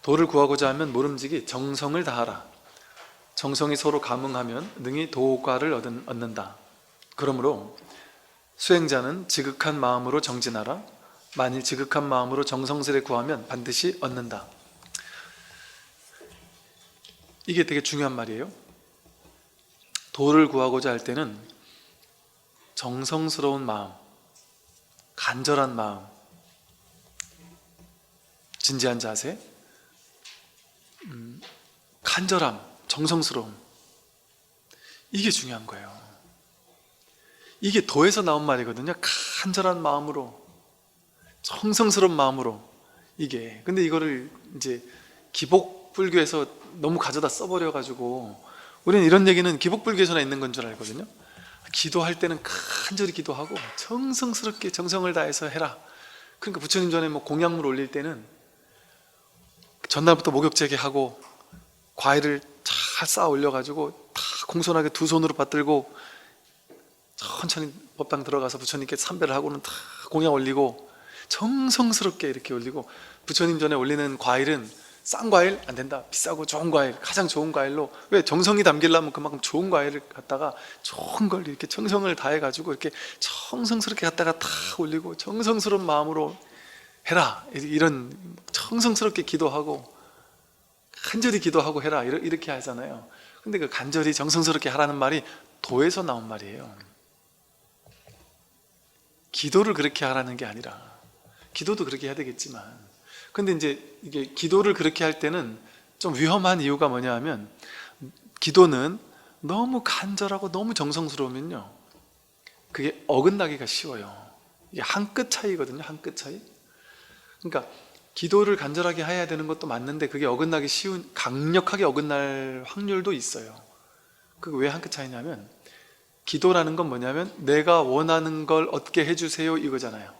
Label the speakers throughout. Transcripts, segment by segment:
Speaker 1: 도를 구하고자 하면 모름지기 정성을 다하라. 정성이 서로 감응하면 능히 도과를 얻는다. 그러므로 수행자는 지극한 마음으로 정진하라. 만일 지극한 마음으로 정성스레 구하면 반드시 얻는다. 이게 되게 중요한 말이에요. 도를 구하고자 할 때는 정성스러운 마음, 간절한 마음, 진지한 자세, 간절함, 정성스러움, 이게 중요한 거예요. 이게 도에서 나온 말이거든요. 간절한 마음으로, 정성스러운 마음으로. 이게 근데 이거를 이제 기복불교에서 너무 가져다 써버려가지고 우리는 이런 얘기는 기복불교에서나 있는 건 줄 알거든요. 기도할 때는 간절히 기도하고 정성스럽게 정성을 다해서 해라. 그러니까 부처님 전에 뭐 공약물 올릴 때는 전날부터 목욕제기하고 과일을 잘 쌓아 올려가지고 다 공손하게 두 손으로 받들고 천천히 법당 들어가서 부처님께 삼배를 하고는 다 공약 올리고 정성스럽게 이렇게 올리고, 부처님 전에 올리는 과일은 싼 과일 안 된다. 비싸고 좋은 과일, 가장 좋은 과일로. 왜? 정성이 담기려면 그만큼 좋은 과일을 갖다가 좋은 걸 이렇게 정성을 다해가지고 이렇게 정성스럽게 갖다가 다 올리고 정성스러운 마음으로 해라. 이런 정성스럽게 기도하고 간절히 기도하고 해라. 이렇게 하잖아요. 근데 그 간절히 정성스럽게 하라는 말이 도에서 나온 말이에요. 기도를 그렇게 하라는 게 아니라, 기도도 그렇게 해야 되겠지만, 근데 이제 이게 기도를 그렇게 할 때는 좀 위험한 이유가 뭐냐 하면, 기도는 너무 간절하고 너무 정성스러우면요, 그게 어긋나기가 쉬워요. 이게 한 끗 차이거든요. 한 끗 차이. 그러니까 기도를 간절하게 해야 되는 것도 맞는데 그게 어긋나기 쉬운, 강력하게 어긋날 확률도 있어요. 그게 왜 한 끗 차이냐면, 기도라는 건 뭐냐면 내가 원하는 걸 얻게 해주세요 이거잖아요.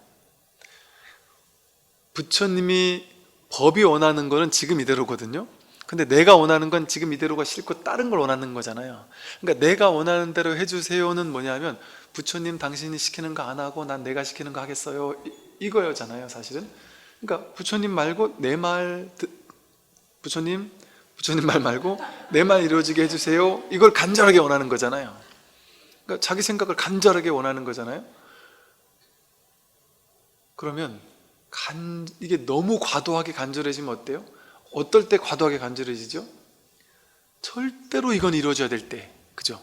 Speaker 1: 부처님이 법이 원하는 거는 지금 이대로거든요. 근데 내가 원하는 건 지금 이대로가 싫고 다른 걸 원하는 거잖아요. 그러니까 내가 원하는 대로 해주세요는 뭐냐면, 부처님 당신이 시키는 거 안 하고 난 내가 시키는 거 하겠어요 이거잖아요 사실은. 그러니까 부처님 말고 내 말, 부처님 말 말고 내 말 이루어지게 해주세요, 이걸 간절하게 원하는 거잖아요. 그러니까 자기 생각을 간절하게 원하는 거잖아요. 그러면 이게 너무 과도하게 간절해지면 어때요? 어떨 때 과도하게 간절해지죠? 절대로 이건 이루어져야 될 때, 그죠?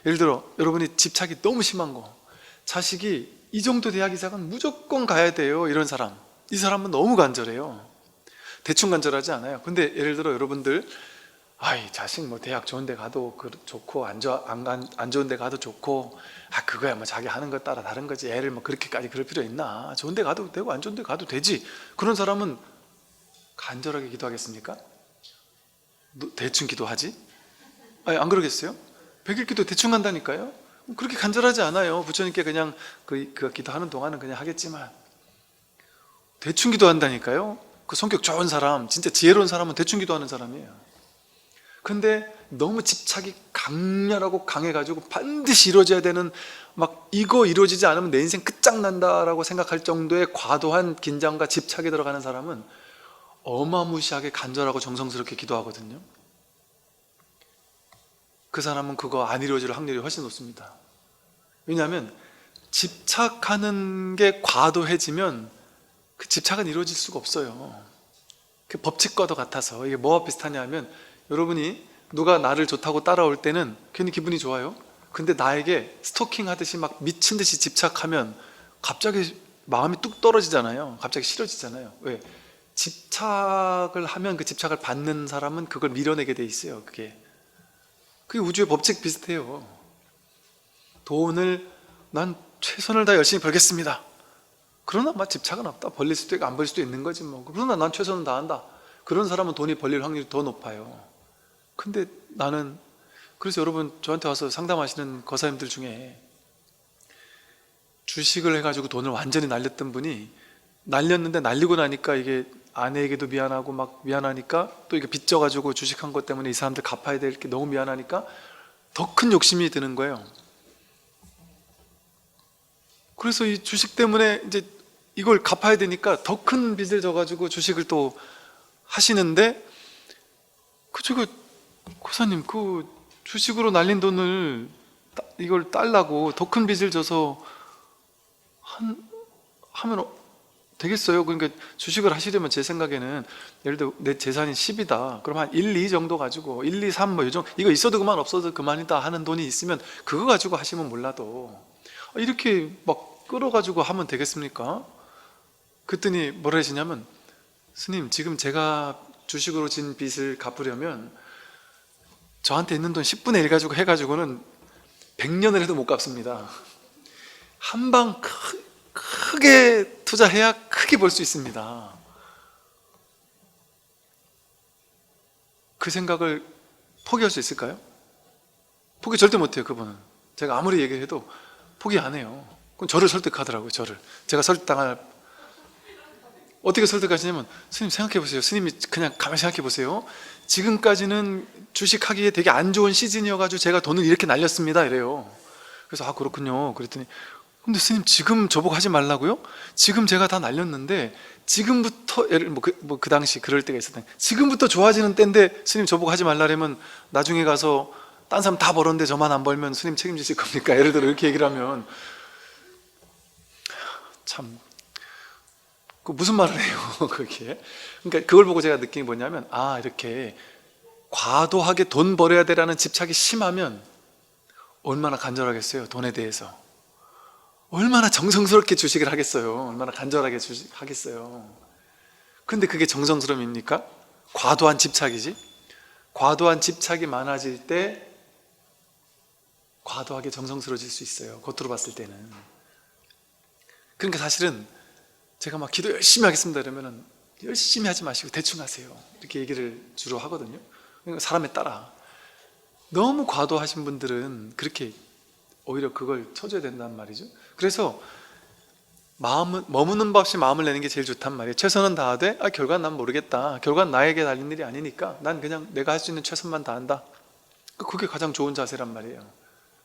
Speaker 1: 예를 들어 여러분이 집착이 너무 심한 거, 자식이 이 정도 대학 이상은 무조건 가야 돼요 이런 사람, 이 사람은 너무 간절해요. 대충 간절하지 않아요. 근데 예를 들어 여러분들, 아이 자식 뭐 대학 좋은 데 가도 좋고 안 좋은 데 가도 좋고, 그거야 뭐 자기 하는 것 따라 다른 거지, 애를 뭐 그렇게까지 그럴 필요 있나, 좋은 데 가도 되고 안 좋은 데 가도 되지. 그런 사람은 간절하게 기도하겠습니까? 대충 기도하지? 아니 안 그러겠어요? 백일 기도 대충 한다니까요. 그렇게 간절하지 않아요. 부처님께 그냥 그 기도하는 동안은 그냥 하겠지만 대충 기도한다니까요. 그 성격 좋은 사람, 진짜 지혜로운 사람은 대충 기도하는 사람이에요. 근데 너무 집착이 강렬하고 강해가지고 반드시 이루어져야 되는, 막 이거 이루어지지 않으면 내 인생 끝장난다라고 생각할 정도의 과도한 긴장과 집착에 들어가는 사람은 어마무시하게 간절하고 정성스럽게 기도하거든요. 그 사람은 그거 안 이루어질 확률이 훨씬 높습니다. 왜냐하면 집착하는 게 과도해지면 그 집착은 이루어질 수가 없어요. 그 법칙과도 같아서. 이게 뭐와 비슷하냐면, 여러분이 누가 나를 좋다고 따라올 때는 괜히 기분이 좋아요. 근데 나에게 스토킹 하듯이 막 미친 듯이 집착하면 갑자기 마음이 뚝 떨어지잖아요. 갑자기 싫어지잖아요. 왜? 집착을 하면 그 집착을 받는 사람은 그걸 밀어내게 돼 있어요. 그게 우주의 법칙 비슷해요. 돈을 난 최선을 다해 열심히 벌겠습니다. 그러나 막 집착은 없다. 벌릴 수도 있고 안 벌릴 수도 있는 거지 뭐. 그러나 난 최선을 다한다. 그런 사람은 돈이 벌릴 확률이 더 높아요. 근데 나는, 그래서 여러분 저한테 와서 상담하시는 거사님들 중에 주식을 해가지고 돈을 완전히 날렸던 분이, 날렸는데 날리고 나니까 이게 아내에게도 미안하고 막 미안하니까, 또 이게 빚져가지고 주식한 것 때문에 이 사람들 갚아야 될 게 너무 미안하니까 더 큰 욕심이 드는 거예요. 그래서 이 주식 때문에 이제 이걸 갚아야 되니까 더 큰 빚을 져가지고 주식을 또 하시는데 제가 고사님 주식으로 날린 돈을 이걸 딸라고 더 큰 빚을 져서 하면 되겠어요? 그러니까 주식을 하시려면 제 생각에는 예를 들어 내 재산이 10이다 그럼 한 1, 2 정도 가지고 1, 2, 3 뭐 이 정도, 이거 있어도 그만 없어도 그만이다 하는 돈이 있으면 그거 가지고 하시면 몰라도 이렇게 막 끌어가지고 하면 되겠습니까? 그랬더니 뭐라 하시냐면, 스님 지금 제가 주식으로 진 빚을 갚으려면 저한테 있는 돈 10분의 1 가지고 해가지고는 100년을 해도 못 갚습니다. 한 방 크게 투자해야 크게 벌 수 있습니다. 그 생각을 포기할 수 있을까요? 포기 절대 못해요. 그분은 제가 아무리 얘기를 해도 포기 안 해요. 그럼 저를 설득하더라고요. 제가 설득당할. 어떻게 설득하시냐면, 스님 생각해 보세요. 스님이 그냥 가만히 생각해 보세요. 지금까지는 주식하기에 되게 안 좋은 시즌이어가지고 제가 돈을 이렇게 날렸습니다 이래요. 그래서 그렇군요. 그랬더니 근데 스님 지금 저보고 하지 말라고요? 지금 제가 다 날렸는데 지금부터 그 당시 그럴 때가 있었던, 지금부터 좋아지는 때인데 스님 저보고 하지 말라면 나중에 가서 딴 사람 다 벌었는데 저만 안 벌면 스님 책임지실 겁니까? 예를 들어 이렇게 얘기를 하면 참 무슨 말을 해요 그게. 그러니까 그걸 보고 제가 느낀 게 뭐냐면, 이렇게 과도하게 돈 벌어야 되라는 집착이 심하면 얼마나 간절하겠어요. 돈에 대해서 얼마나 정성스럽게 주식을 하겠어요. 얼마나 간절하게 하겠어요. 근데 그게 정성스러움입니까? 과도한 집착이지. 과도한 집착이 많아질 때 과도하게 정성스러워질 수 있어요. 겉으로 봤을 때는. 그러니까 사실은 제가 막 기도 열심히 하겠습니다 이러면은 열심히 하지 마시고 대충 하세요 이렇게 얘기를 주로 하거든요. 그러니까 사람에 따라 너무 과도하신 분들은 그렇게 오히려 그걸 쳐줘야 된단 말이죠. 그래서 머무는 법 없이 마음을 내는 게 제일 좋단 말이에요. 최선은 다하되 결과는 난 모르겠다, 결과는 나에게 달린 일이 아니니까 난 그냥 내가 할 수 있는 최선만 다한다. 그게 가장 좋은 자세란 말이에요,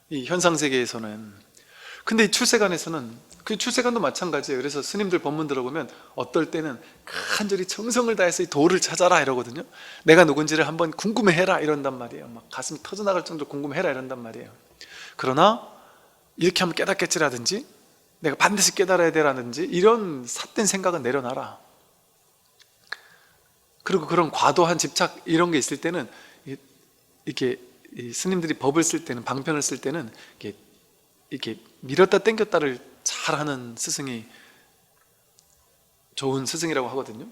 Speaker 1: 이 현상세계에서는. 근데 이 출세관에서는, 그 출세관도 마찬가지예요. 그래서 스님들 법문 들어보면 어떨 때는 간절히 정성을 다해서 이 도를 찾아라 이러거든요. 내가 누군지를 한번 궁금해해라 이런단 말이에요. 막 가슴이 터져나갈 정도로 궁금해해라 이런단 말이에요. 그러나 이렇게 하면 깨닫겠지라든지 내가 반드시 깨달아야 되라든지 이런 삿된 생각은 내려놔라. 그리고 그런 과도한 집착 이런 게 있을 때는 이렇게 스님들이 법을 쓸 때는, 방편을 쓸 때는 이렇게 밀었다 당겼다를 잘하는 스승이 좋은 스승이라고 하거든요.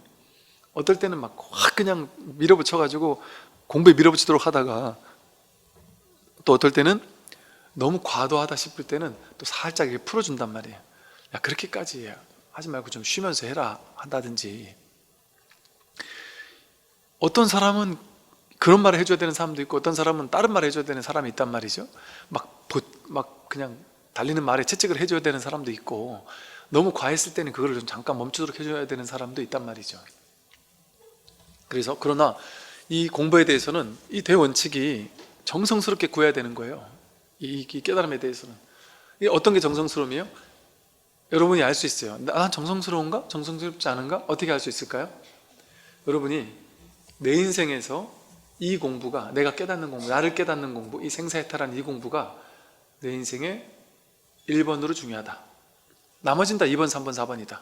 Speaker 1: 어떨 때는 막 확 그냥 밀어붙여가지고 공부에 밀어붙이도록 하다가, 또 어떨 때는 너무 과도하다 싶을 때는 또 살짝 이렇게 풀어준단 말이에요. 야, 그렇게까지 하지 말고 좀 쉬면서 해라 한다든지. 어떤 사람은 그런 말을 해줘야 되는 사람도 있고 어떤 사람은 다른 말을 해줘야 되는 사람이 있단 말이죠. 막 그냥 달리는 말에 채찍을 해줘야 되는 사람도 있고, 너무 과했을 때는 그걸 좀 잠깐 멈추도록 해줘야 되는 사람도 있단 말이죠. 그래서 그러나 이 공부에 대해서는 이 대원칙이 정성스럽게 구해야 되는 거예요. 이 깨달음에 대해서는. 이게 어떤 게 정성스러움이에요? 여러분이 알 수 있어요. 난 정성스러운가? 정성스럽지 않은가? 어떻게 알 수 있을까요? 여러분이 내 인생에서 이 공부가, 내가 깨닫는 공부, 나를 깨닫는 공부, 이 생사해탈한 이 공부가 내 인생에 1번으로 중요하다. 나머지는 다 2번, 3번, 4번이다.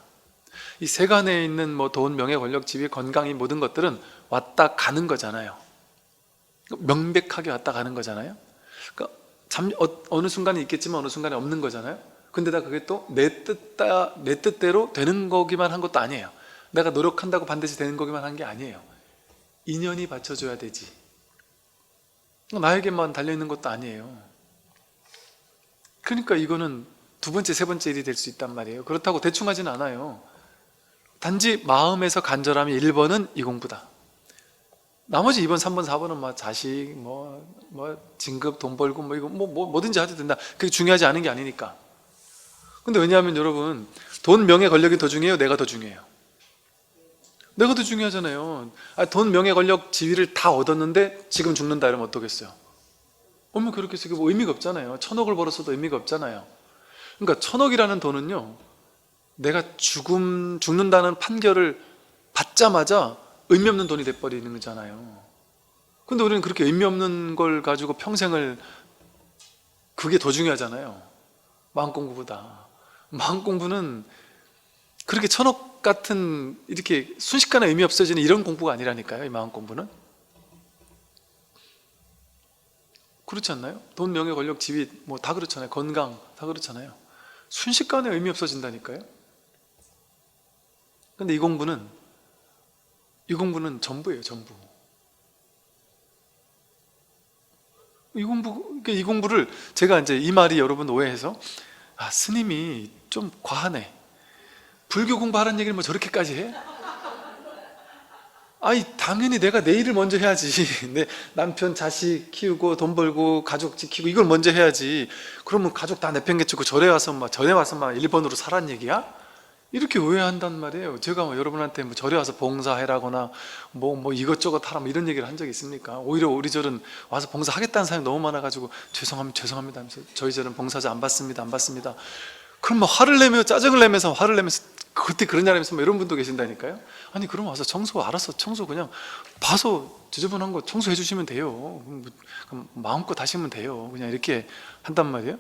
Speaker 1: 이 세간에 있는 돈, 명예, 권력, 지위, 건강이 모든 것들은 왔다 가는 거잖아요. 명백하게 왔다 가는 거잖아요. 그러니까 어느 순간에 있겠지만 어느 순간에 없는 거잖아요. 근데다 그게 또 내 뜻대로 되는 거기만 한 것도 아니에요. 내가 노력한다고 반드시 되는 거기만 한 게 아니에요. 인연이 받쳐줘야 되지. 나에게만 달려있는 것도 아니에요. 그러니까 이거는 두 번째, 세 번째 일이 될 수 있단 말이에요. 그렇다고 대충 하진 않아요. 단지 마음에서 간절함이 1번은 이 공부다. 나머지 2번, 3번, 4번은 자식, 진급, 돈 벌고 이거 뭐든지 해도 된다. 그게 중요하지 않은 게 아니니까. 근데 왜냐하면 여러분, 돈, 명예, 권력이 더 중요해요? 내가 더 중요해요? 내가 더 중요하잖아요. 돈, 명예, 권력, 지위를 다 얻었는데 지금 죽는다 이러면 어떠겠어요? 그렇게 해서 의미가 없잖아요. 1000억을 벌었어도 의미가 없잖아요. 그러니까 1000억이라는 돈은요, 내가 죽는다는 판결을 받자마자 의미 없는 돈이 돼버리는 거잖아요. 근데 우리는 그렇게 의미 없는 걸 가지고 평생을, 그게 더 중요하잖아요. 마음 공부보다. 마음 공부는 그렇게 천억 같은 이렇게 순식간에 의미 없어지는 이런 공부가 아니라니까요. 이 마음 공부는. 그렇지 않나요? 돈, 명예, 권력, 지위 뭐 다 그렇잖아요. 건강 다 그렇잖아요. 순식간에 의미 없어진다니까요. 근데 이 공부는 전부예요. 전부. 이 공부를 제가 이제 이 말이 여러분 오해해서, 아, 스님이 좀 과하네, 불교 공부하라는 얘기를 뭐 저렇게까지 해? 아니, 당연히 내가 내 일을 먼저 해야지. 내 남편, 자식 키우고 돈 벌고 가족 지키고 이걸 먼저 해야지. 그러면 가족 다 내팽개치고 절에 와서 막 일본으로 살란 얘기야? 이렇게 오해한단 말이에요. 제가 뭐 여러분한테 뭐 절에 와서 봉사해라거나 뭐 이것저것 하라 뭐 이런 얘기를 한 적이 있습니까? 오히려 우리 절은 와서 봉사하겠다는 사람이 너무 많아가지고 죄송합니다 하면서, 저희 절은 봉사자 안 받습니다 그럼 막 화를 내며 짜증을 내면서 그때 그러냐면서 뭐 이런 분도 계신다니까요. 아니, 그럼 와서 알아서 청소 그냥 봐서 지저분한 거 청소해 주시면 돼요. 그럼 마음껏 하시면 돼요. 그냥 이렇게 한단 말이에요.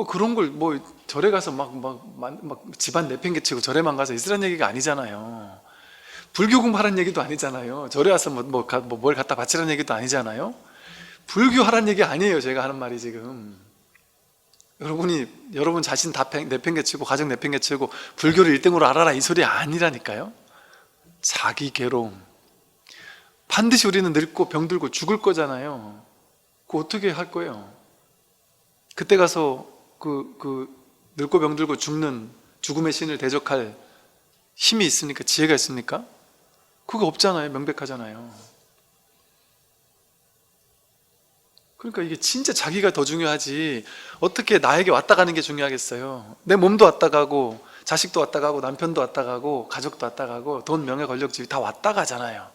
Speaker 1: 그런 걸 뭐 절에 가서 막 집안 내팽개치고 절에만 가서 있으란 얘기가 아니잖아요. 불교 공부하라는 얘기도 아니잖아요. 절에 와서 뭘 갖다 바치라는 얘기도 아니잖아요. 불교하라는 얘기 아니에요. 제가 하는 말이 지금. 여러분 자신 다 내팽개치고 가정 내팽개치고 불교를 1등으로 알아라 이 소리 아니라니까요. 자기 괴로움. 반드시 우리는 늙고 병들고 죽을 거잖아요. 그거 어떻게 할 거예요? 그때 가서 늙고 병들고 죽는 죽음의 신을 대적할 힘이 있습니까? 지혜가 있습니까? 그거 없잖아요. 명백하잖아요. 그러니까 이게 진짜 자기가 더 중요하지, 어떻게 나에게 왔다 가는 게 중요하겠어요. 내 몸도 왔다 가고 자식도 왔다 가고 남편도 왔다 가고 가족도 왔다 가고 돈, 명예, 권력, 지위 다 왔다 가잖아요.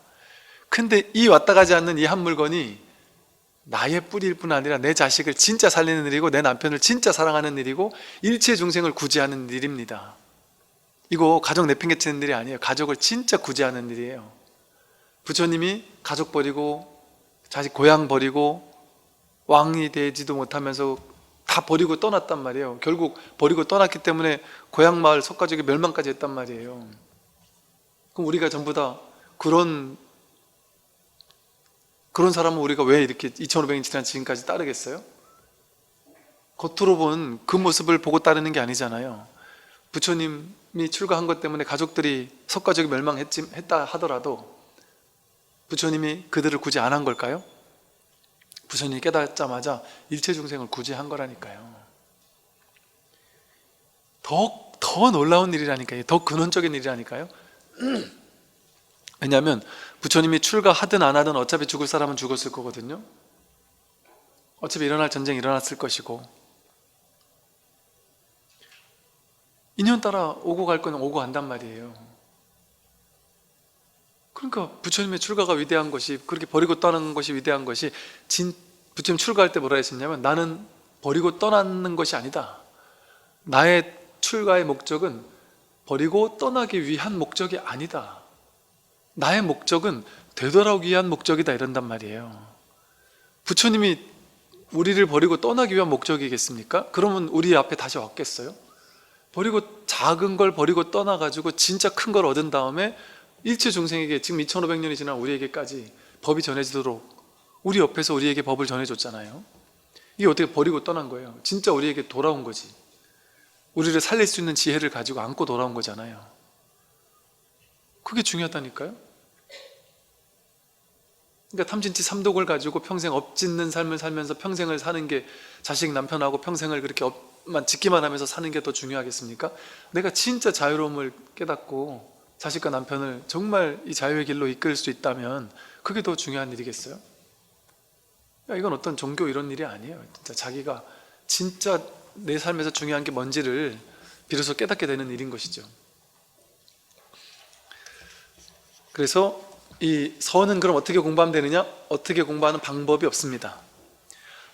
Speaker 1: 근데 이 왔다 가지 않는 이 한 물건이 나의 뿌리일 뿐 아니라 내 자식을 진짜 살리는 일이고 내 남편을 진짜 사랑하는 일이고 일체 중생을 구제하는 일입니다. 이거 가족 내팽개치는 일이 아니에요. 가족을 진짜 구제하는 일이에요. 부처님이 가족 버리고 자식 고향 버리고 왕이 되지도 못하면서 다 버리고 떠났단 말이에요. 결국 버리고 떠났기 때문에 고향 마을 속가족이 멸망까지 했단 말이에요. 그럼 우리가 전부 다 그런 사람은 우리가 왜 이렇게 2500년 지난 지금까지 따르겠어요? 겉으로 본 그 모습을 보고 따르는 게 아니잖아요. 부처님이 출가한 것 때문에 가족들이 속가족이 멸망했다 하더라도 부처님이 그들을 구제 안 한 걸까요? 부처님이 깨닫자마자 일체 중생을 구제한 거라니까요. 더 놀라운 일이라니까요. 더 근원적인 일이라니까요. 왜냐하면 부처님이 출가하든 안 하든 어차피 죽을 사람은 죽었을 거거든요. 어차피 일어날 전쟁이 일어났을 것이고 인연 따라 오고 갈 거는 오고 간단 말이에요. 그러니까 부처님의 출가가 위대한 것이, 그렇게 버리고 떠나는 것이 위대한 것이, 부처님 출가할 때 뭐라 했었냐면, 나는 버리고 떠나는 것이 아니다. 나의 출가의 목적은 버리고 떠나기 위한 목적이 아니다. 나의 목적은 되돌아오기 위한 목적이다, 이런단 말이에요. 부처님이 우리를 버리고 떠나기 위한 목적이겠습니까? 그러면 우리 앞에 다시 왔겠어요? 작은 걸 버리고 떠나가지고 진짜 큰 걸 얻은 다음에 일체 중생에게, 지금 2500년이 지난 우리에게까지 법이 전해지도록 우리 옆에서 우리에게 법을 전해줬잖아요. 이게 어떻게 버리고 떠난 거예요? 진짜 우리에게 돌아온 거지. 우리를 살릴 수 있는 지혜를 가지고 안고 돌아온 거잖아요. 그게 중요하다니까요. 그러니까 탐진치 삼독을 가지고 평생 업짓는 삶을 살면서 평생을 사는 게, 자식 남편하고 평생을 그렇게 업만 짓기만 하면서 사는 게 더 중요하겠습니까? 내가 진짜 자유로움을 깨닫고 자식과 남편을 정말 이 자유의 길로 이끌 수 있다면 그게 더 중요한 일이겠어요? 이건 어떤 종교 이런 일이 아니에요. 진짜 자기가 진짜 내 삶에서 중요한 게 뭔지를 비로소 깨닫게 되는 일인 것이죠. 그래서 이 서는 그럼 어떻게 공부하면 되느냐? 어떻게 공부하는 방법이 없습니다.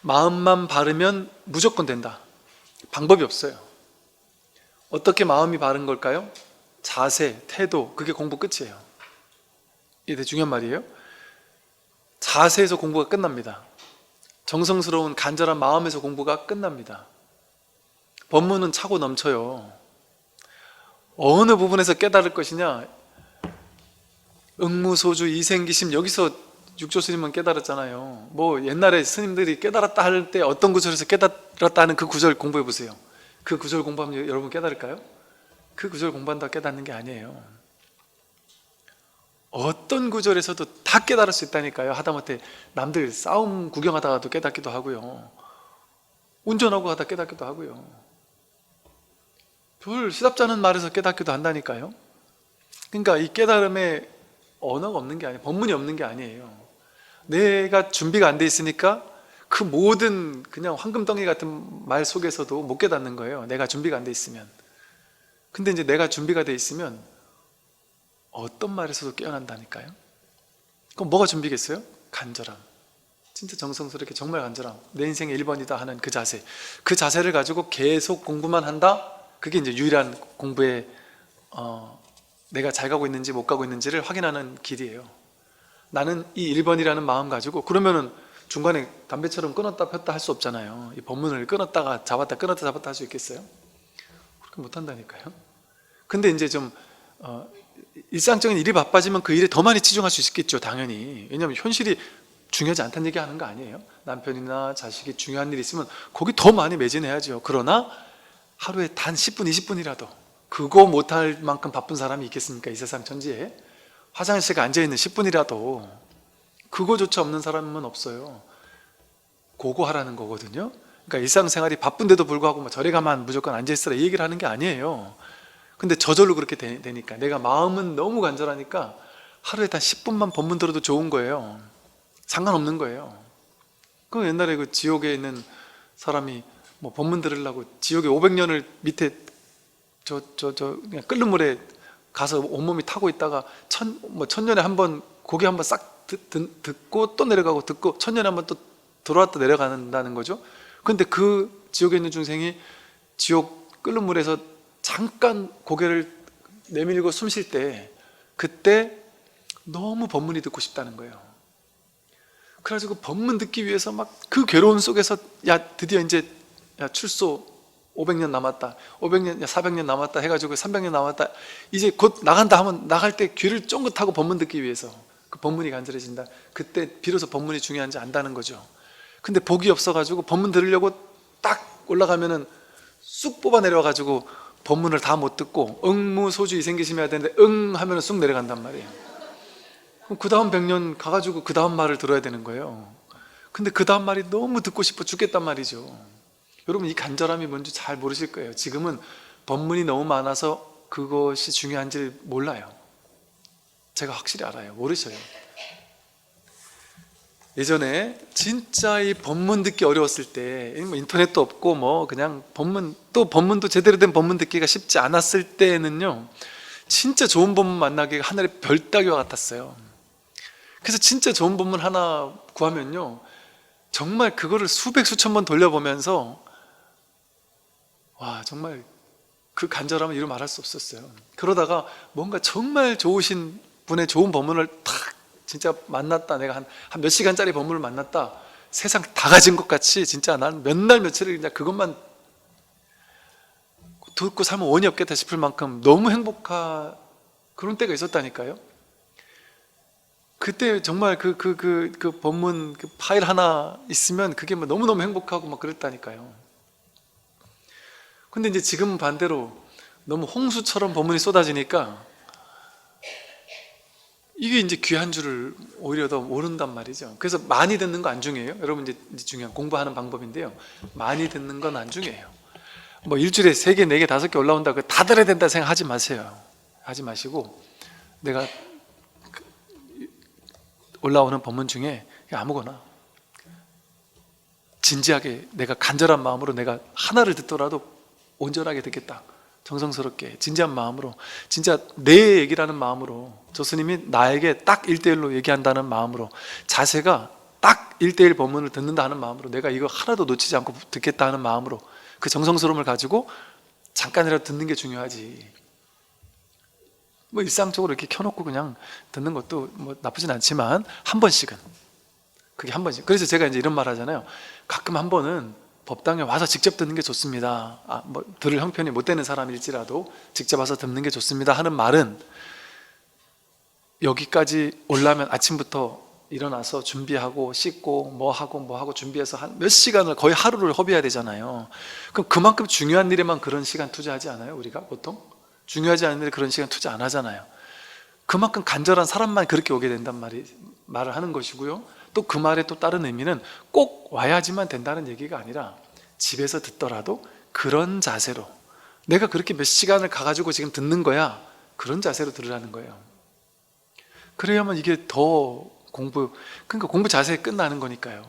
Speaker 1: 마음만 바르면 무조건 된다. 방법이 없어요. 어떻게 마음이 바른 걸까요? 자세, 태도, 그게 공부 끝이에요. 이게 되게 중요한 말이에요. 자세에서 공부가 끝납니다. 정성스러운 간절한 마음에서 공부가 끝납니다. 법문은 차고 넘쳐요. 어느 부분에서 깨달을 것이냐? 응무소주 이생기심, 여기서 육조 스님은 깨달았잖아요. 뭐 옛날에 스님들이 깨달았다 할 때 어떤 구절에서 깨달았다 하는 그 구절 공부해 보세요. 그 구절 공부하면 여러분 깨달을까요? 그 구절 공부한다고 깨닫는 게 아니에요. 어떤 구절에서도 다 깨달을 수 있다니까요. 하다못해 남들 싸움 구경하다가도 깨닫기도 하고요, 운전하고 가다 깨닫기도 하고요, 별 시답지 않은 말에서 깨닫기도 한다니까요. 그러니까 이 깨달음에 언어가 없는 게 아니에요. 법문이 없는 게 아니에요. 내가 준비가 안 돼 있으니까 그 모든 그냥 황금덩이 같은 말 속에서도 못 깨닫는 거예요. 내가 준비가 안 돼 있으면. 근데 이제 내가 준비가 돼 있으면 어떤 말에서도 깨어난다니까요. 그럼 뭐가 준비겠어요? 간절함. 진짜 정성스럽게 정말 간절함. 내 인생의 1번이다 하는 그 자세. 그 자세를 가지고 계속 공부만 한다? 그게 이제 유일한 공부의 내가 잘 가고 있는지 못 가고 있는지를 확인하는 길이에요. 나는 이 1번이라는 마음 가지고, 그러면은 중간에 담배처럼 끊었다 폈다 할 수 없잖아요. 이 법문을 끊었다가 잡았다 끊었다 잡았다 할 수 있겠어요? 그렇게 못한다니까요. 근데 이제 좀 일상적인 일이 바빠지면 그 일에 더 많이 치중할 수 있겠죠, 당연히. 왜냐하면 현실이 중요하지 않다는 얘기 하는 거 아니에요? 남편이나 자식이 중요한 일이 있으면 거기 더 많이 매진해야죠. 그러나 하루에 단 10분, 20분이라도 그거 못할 만큼 바쁜 사람이 있겠습니까? 이 세상 천지에. 화장실에 앉아있는 10분이라도 그거조차 없는 사람은 없어요. 그거 하라는 거거든요. 그러니까 일상생활이 바쁜데도 불구하고 뭐 절에 가만 무조건 앉아있으라 이 얘기를 하는 게 아니에요. 근데 저절로 그렇게 되니까, 내가 마음은 너무 간절하니까 하루에 단 10분만 법문 들어도 좋은 거예요. 상관없는 거예요. 그 옛날에 그 지옥에 있는 사람이 뭐 법문 들으려고 지옥에 500년을 밑에 그냥 끓는 물에 가서 온몸이 타고 있다가 천년에 한 번 고개 한 번 싹 듣고 또 내려가고 듣고 천년에 한 번 또 들어왔다 내려간다는 거죠. 근데 그 지옥에 있는 중생이 지옥 끓는 물에서 잠깐 고개를 내밀고 숨 쉴 때, 그때 너무 법문이 듣고 싶다는 거예요. 그래가지고 법문 듣기 위해서 막 그 괴로움 속에서 야 드디어 이제 야 출소 500년 남았다, 500년, 400년 남았다 해가지고 300년 남았다, 이제 곧 나간다 하면 나갈 때 귀를 쫑긋하고 법문 듣기 위해서 그 법문이 간절해진다. 그때 비로소 법문이 중요한지 안다는 거죠. 근데 복이 없어가지고 법문 들으려고 딱 올라가면은 쑥 뽑아 내려와가지고 법문을 다 못 듣고 응무소주 이생기심이 해야 되는데 응 하면은 쑥 내려간단 말이에요. 그럼 그 다음 100년 가가지고 그 다음 말을 들어야 되는 거예요. 근데 그 다음 말이 너무 듣고 싶어 죽겠단 말이죠. 여러분 이 간절함이 뭔지 잘 모르실 거예요. 지금은 법문이 너무 많아서 그것이 중요한지를 몰라요. 제가 확실히 알아요. 모르셔요. 예전에 진짜 이 법문 듣기 어려웠을 때, 뭐 인터넷도 없고 뭐 그냥 법문도 제대로 된 법문 듣기가 쉽지 않았을 때는요, 진짜 좋은 법문 만나기가 하늘의 별 따기와 같았어요. 그래서 진짜 좋은 법문 하나 구하면요, 정말 그거를 수백 수천 번 돌려보면서 와 정말 그 간절함을 이루 말할 수 없었어요. 그러다가 뭔가 정말 좋으신 분의 좋은 법문을 탁 진짜 만났다, 내가 한 몇 시간짜리 법문을 만났다, 세상 다 가진 것 같이 진짜 난 몇 날 며칠을 그냥 그것만 듣고 살면 원이 없겠다 싶을 만큼 너무 행복한 그런 때가 있었다니까요. 그때 정말 그 법문 그 파일 하나 있으면 그게 뭐 너무너무 행복하고 막 그랬다니까요. 근데 이제 지금은 반대로 너무 홍수처럼 법문이 쏟아지니까 이게 이제 귀한 줄을 오히려 더 모른단 말이죠. 그래서 많이 듣는 거 안 중요해요. 여러분 이제 중요한 공부하는 방법인데요, 많이 듣는 건 안 중요해요. 뭐 일주일에 3개, 4개, 5개 올라온다, 다 들어야 된다 생각하지 마세요. 하지 마시고 내가 올라오는 법문 중에 아무거나 진지하게 내가 간절한 마음으로 내가 하나를 듣더라도 온전하게 듣겠다, 정성스럽게 진지한 마음으로, 진짜 내 얘기라는 마음으로, 저 스님이 나에게 딱 1대1로 얘기한다는 마음으로, 자세가 딱 1대1 법문을 듣는다 하는 마음으로, 내가 이거 하나도 놓치지 않고 듣겠다 하는 마음으로 그 정성스러움을 가지고 잠깐이라도 듣는 게 중요하지. 뭐 일상적으로 이렇게 켜놓고 그냥 듣는 것도 뭐 나쁘진 않지만 한 번씩은, 그게 한 번씩. 그래서 제가 이제 이런 말 하잖아요. 가끔 한 번은 법당에 와서 직접 듣는 게 좋습니다. 뭐 들을 형편이 못 되는 사람일지라도 직접 와서 듣는 게 좋습니다 하는 말은, 여기까지 오려면 아침부터 일어나서 준비하고 씻고 뭐 하고 준비해서 한 몇 시간을, 거의 하루를 허비해야 되잖아요. 그럼 그만큼 중요한 일에만 그런 시간 투자하지 않아요? 우리가 보통 중요하지 않은 일에 그런 시간 투자 안 하잖아요. 그만큼 간절한 사람만 그렇게 오게 된단 말을 하는 것이고요. 또 그 말의 또 다른 의미는 꼭 와야지만 된다는 얘기가 아니라, 집에서 듣더라도 그런 자세로, 내가 그렇게 몇 시간을 가가지고 지금 듣는 거야, 그런 자세로 들으라는 거예요. 그래야만 이게 더 그러니까 공부 자세히 끝나는 거니까요.